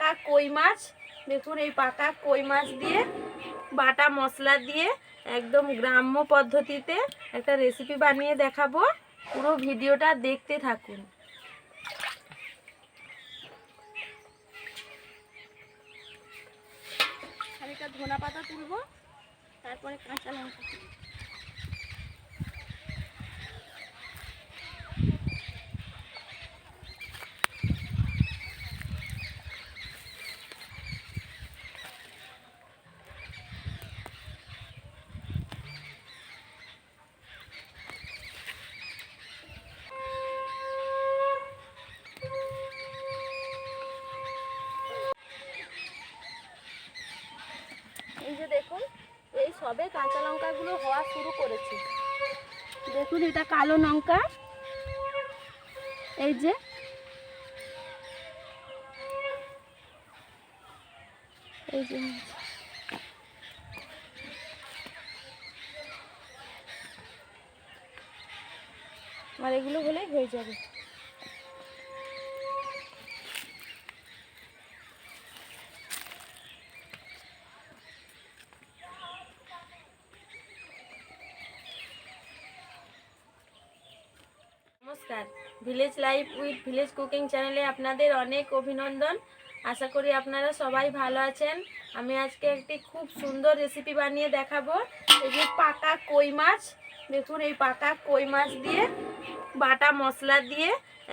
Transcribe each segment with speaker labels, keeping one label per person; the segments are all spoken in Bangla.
Speaker 1: পাকা কই মাছ। দেখুন এই পাকা কই মাছ দিয়ে বাটা মশলা দিয়ে একদম গ্রাম্য পদ্ধতিতে একটা রেসিপি বানিয়ে দেখাবো। পুরো ভিডিওটা দেখতে থাকুন। খানিকটা ধনা পাতা তুলবো, তারপরে কাঁচা লঙ্কা তুলবো। এই যে দেখুন, এই সবে কাঁচা লঙ্কাগুলো হওয়া শুরু করেছে। দেখুন এটা কালো লঙ্কা, এই যে এই যে আর এগুলো হলেই হয়ে যাবে। নমস্কার, village life with village cooking চ্যানেলে আপনাদের অনেক অভিনন্দন। আশা করি আপনারা সবাই ভালো আছেন। আমি আজকে একটি খুব সুন্দর রেসিপি বানিয়ে দেখাবো। এই যে পাকা কই মাছ, দেখুন এই পাকা কই মাছ দিয়ে বাটা মশলা দিয়ে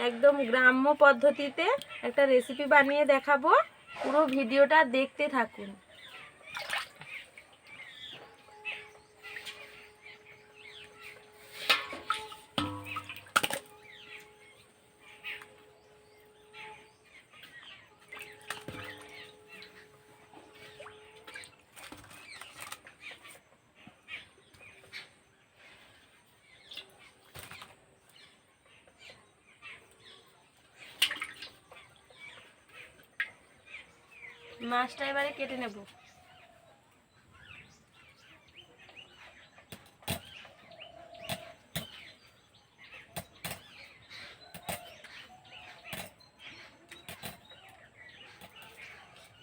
Speaker 1: একদম গ্রাম্য পদ্ধতিতে একটা রেসিপি বানিয়ে দেখাবো। পুরো ভিডিওটা দেখতে থাকুন। মাছটা এবারে কেটে নেব।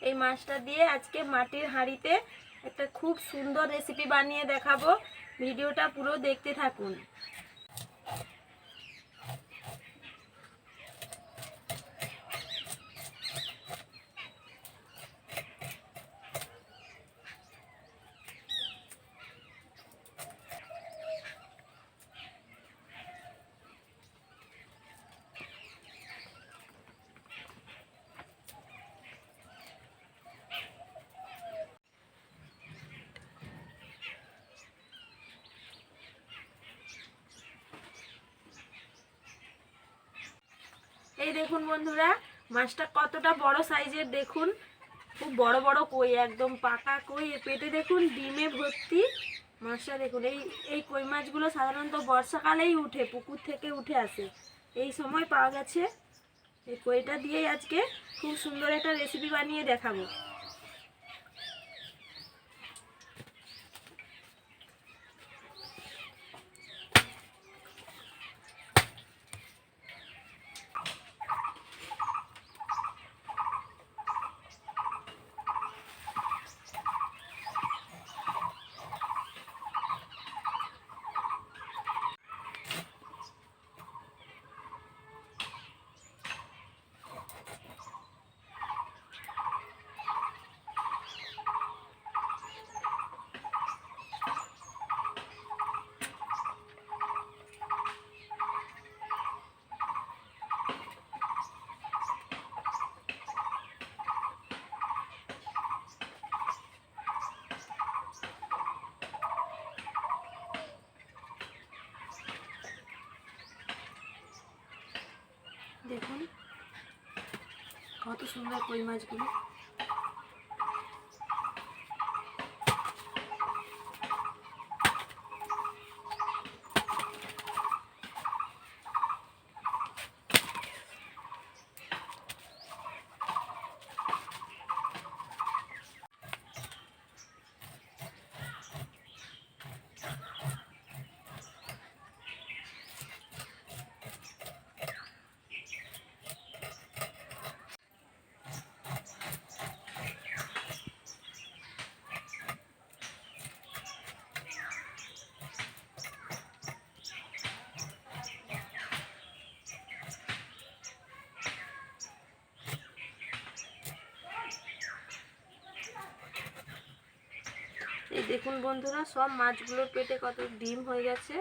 Speaker 1: এই মাছটা দিয়ে আজকে মাটির হাঁড়িতে একটা খুব সুন্দর রেসিপি বানিয়ে দেখাবো। ভিডিওটা পুরো দেখতে থাকুন। এই দেখুন বন্ধুরা, মাছটা কতটা বড় সাইজের। দেখুন খুব বড় বড় কই, একদম পাকা কই। পেটে দেখুন ডিমে ভর্তি মাছটা। দেখুন এই এই কই মাছগুলো সাধারণত বর্ষাকালেই উঠে, পুকুর থেকে উঠে আসে। এই সময় পাওয়া গেছে। এই কইটা দিয়েই আজকে খুব সুন্দর একটা রেসিপি বানিয়ে দেখাবো। দেখুন কত সুন্দর কই মাছগুলো। দেখুন বন্ধুরা, সব মাছগুলোর পেটে কত ডিম হয়ে গেছে।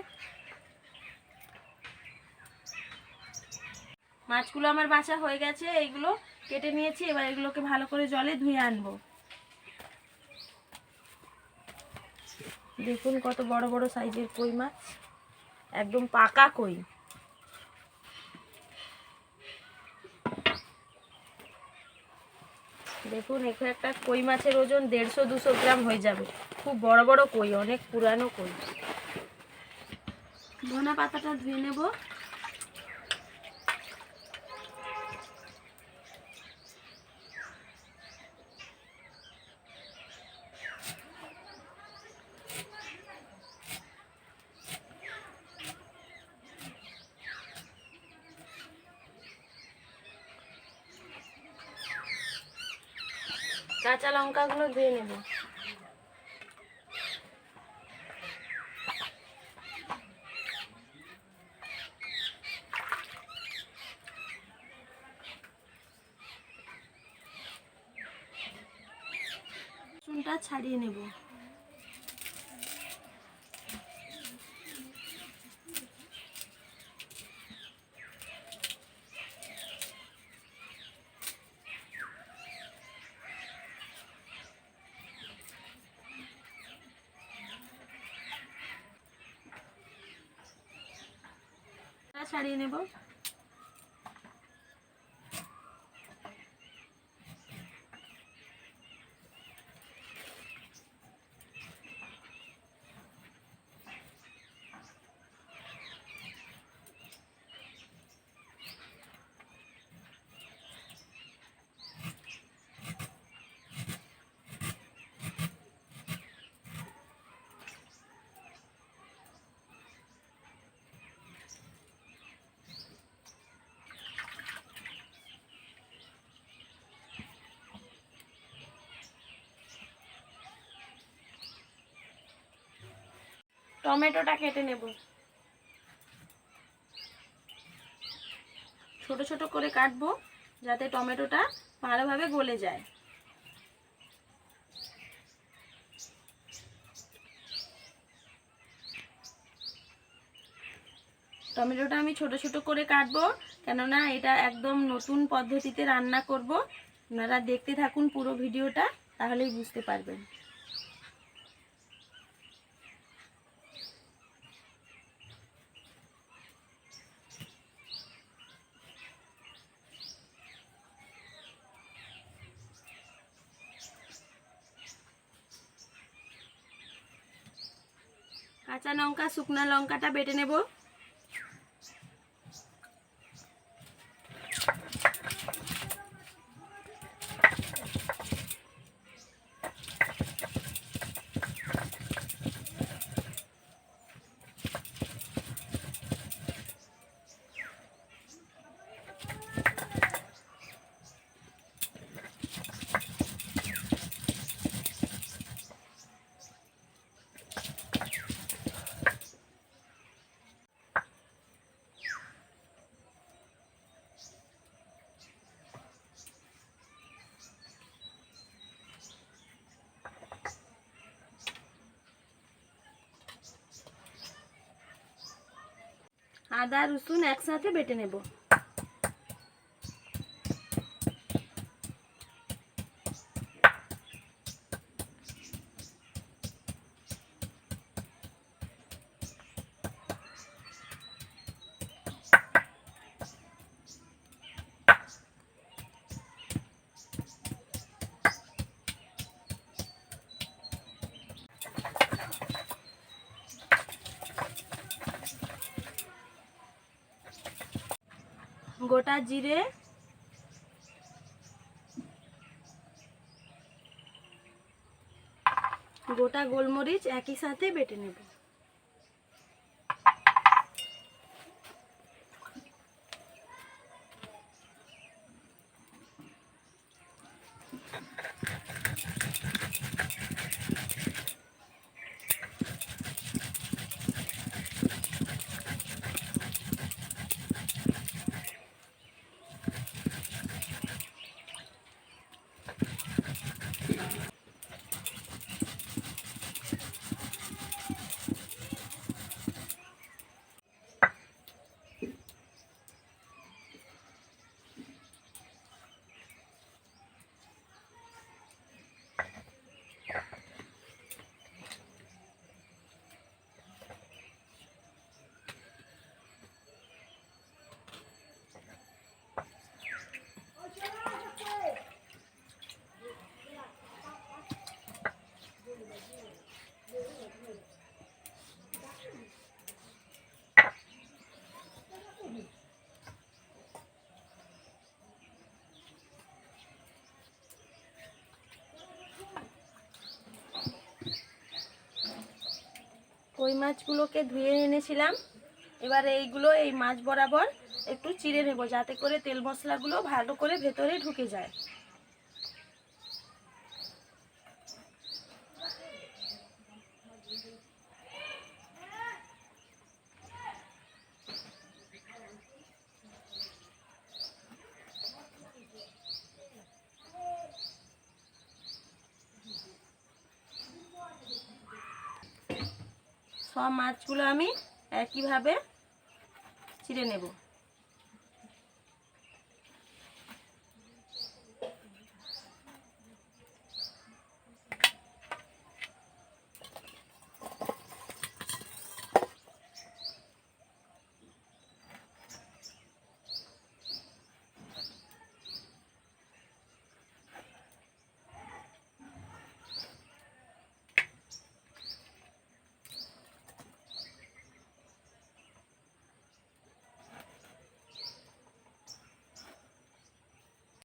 Speaker 1: মাছগুলো আমার বাছা হয়ে গেছে, এইগুলো কেটে নিয়েছি। এবার এগুলোকে ভালো করে জলে ধুয়ে আনবো। দেখুন কত বড় বড় সাইজের কই মাছ, একদম পাকা কই। দেখুন এখানে একটা কই মাছের ওজন 150-200 গ্রাম হয়ে যাবে। খুব বড় বড় কই, অনেক পুরানো কই। ধনা পাতাটা ধুয়ে নেব। কাঁচা লঙ্কাগুলো ধুয়ে নেব। রসুনটা ছাড়িয়ে নেব। ছাড়িয়ে নেব। টমেটোটা কেটে নেব। ছোট ছোট করে কাটবো যাতে টমেটোটা ভালোভাবে গলে যায়। টমেটোটা আমি ছোট ছোট করে কাটবো, কেননা এটা একদম নতুন পদ্ধতিতে রান্না করব। আপনারা দেখতে থাকুন পুরো ভিডিওটা, তাহলেই বুঝতে পারবেন। কাঁচা লঙ্কা শুকনা লঙ্কাটা বেটে নেব। আদা রসুন একসাথে বেটে নেব। গোটা জিরে, গোটা গোলমরিচ একই সাথে বেটে নেব। কই মাছগুলোকে ধুয়ে এনেছিলাম। এবার এইগুলো এই মাছ বরাবর একটু চিড়ে নেব, যাতে করে তেল মশলাগুলো ভালো করে ভেতরে ঢুকে যায়। সব মাছগুলো আমি একইভাবে চিড়ে নেব।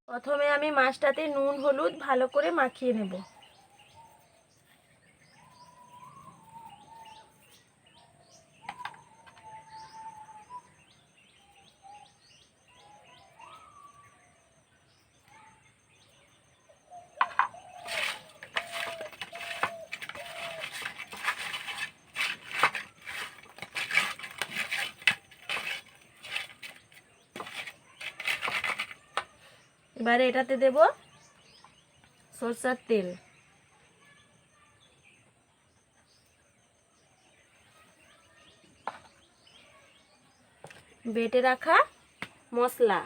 Speaker 1: প্রথমে আমি মাছটাতে নুন হলুদ ভালো করে মাখিয়ে নেব। এবারে এটাতে দেব সরষের তেল, বেটে রাখা মশলা,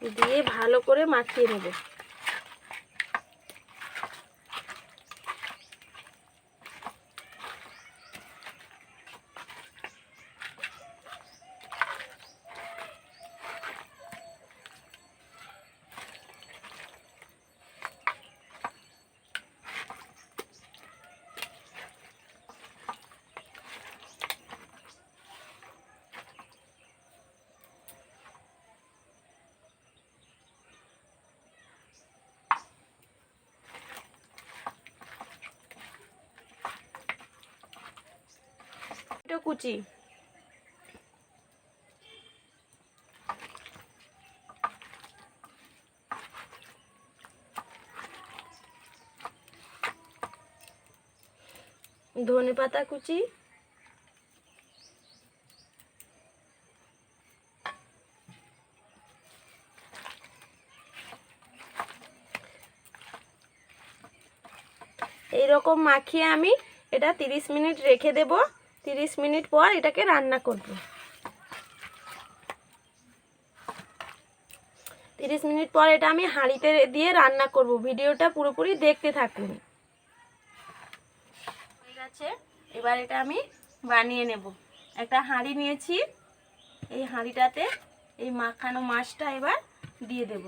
Speaker 1: দিয়ে ভালো করে মাখিয়ে নেব। কুচি, ধনেপাতা কুচি, এইরকম মাখিয়ে আমি এটা 30 মিনিট রেখে দেব। 30 মিনিট পর এটাকে রান্না করব। 30 মিনিট পর এটা আমি হাঁড়িতে দিয়ে রান্না করব। ভিডিওটা পুরোপুরি দেখতে থাকুন। হয়ে গেছে, এবার এটা আমি বানিয়ে নেব। একটা হাঁড়ি নিয়েছি, এই হাঁড়িটাতে এই মাখানো মাছটা এবার দিয়ে দেব।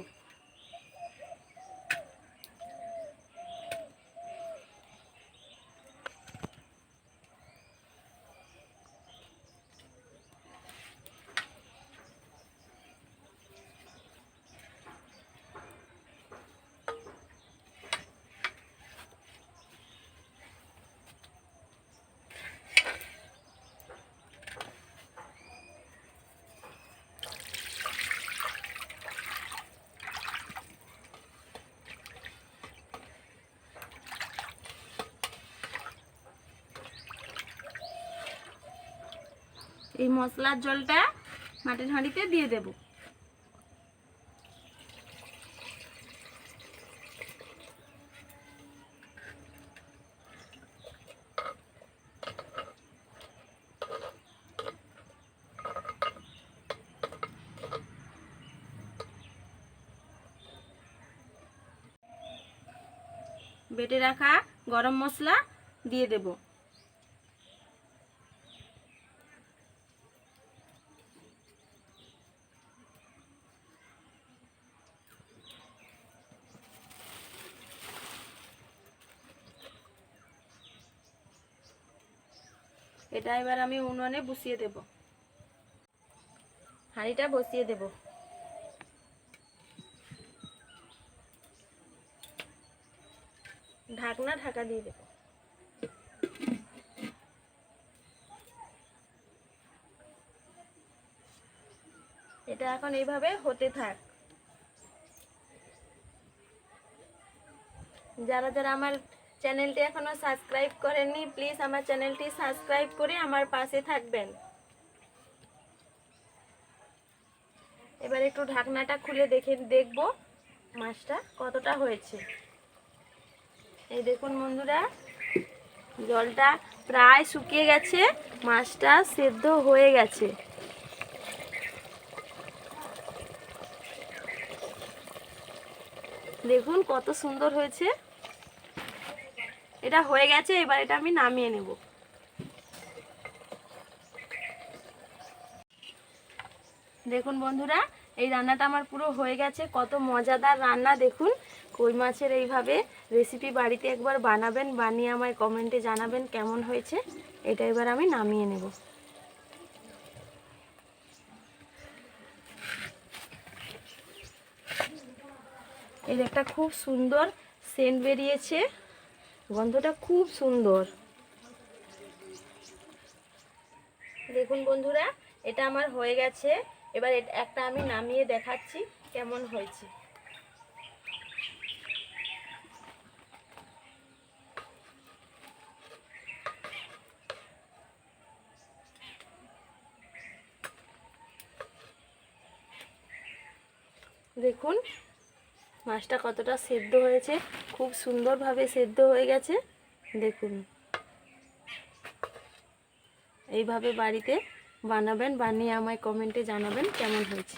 Speaker 1: এই মশলার জলটা মাটির হাঁড়িতে দিয়ে দেব। বেটে রাখা গরম মশলা দিয়ে দেব। এটা এবার আমি উনুনে বসিয়ে দেব। হাঁড়িটা বসিয়ে দেব। ঢাকা দিয়ে দেব। এটা এখন এইভাবে হতে থাক। যারা যারা আমার চ্যানেলটি এখনো সাবস্ক্রাইব করেননি, প্লিজ আমার চ্যানেলটি সাবস্ক্রাইব করে আমার পাশে থাকবেন। এবার একটু ঢাকনাটা খুলে দেখব মাছটা কতটা হয়েছে। এই দেখুন বন্ধুরা, জলটা প্রায় শুকিয়ে গেছে, মাছটা সেদ্ধ হয়ে গেছে। দেখুন কত সুন্দর হয়েছে। এটা হয়ে গেছে, এবার এটা আমি নামিয়ে নেব। দেখুন বন্ধুরা, এই রান্নাটা আমার পুরো হয়ে গেছে। কত মজাদার রান্না দেখুন। কই মাছের এইভাবে রেসিপি বাড়িতে একবার বানাবেন, বানিয়ে আমায় কমেন্টে জানাবেন কেমন হয়েছে। এটা এবার আমি নামিয়ে নেব। এর একটা খুব সুন্দর সেন্ট বেরিয়েছে, গন্ধটা খুব সুন্দর। দেখুন বন্ধুরা, এটা আমার হয়ে গেছে। এবার একটা আমি নামিয়ে দেখাচ্ছি কেমন হয়েছে। দেখুন মাছটা কতটা সেদ্ধ হয়েছে, খুব সুন্দরভাবে সেদ্ধ হয়ে গেছে। দেখুন এইভাবে বাড়িতে বানাবেন, বানিয়ে আমায় কমেন্টে জানাবেন কেমন হয়েছে।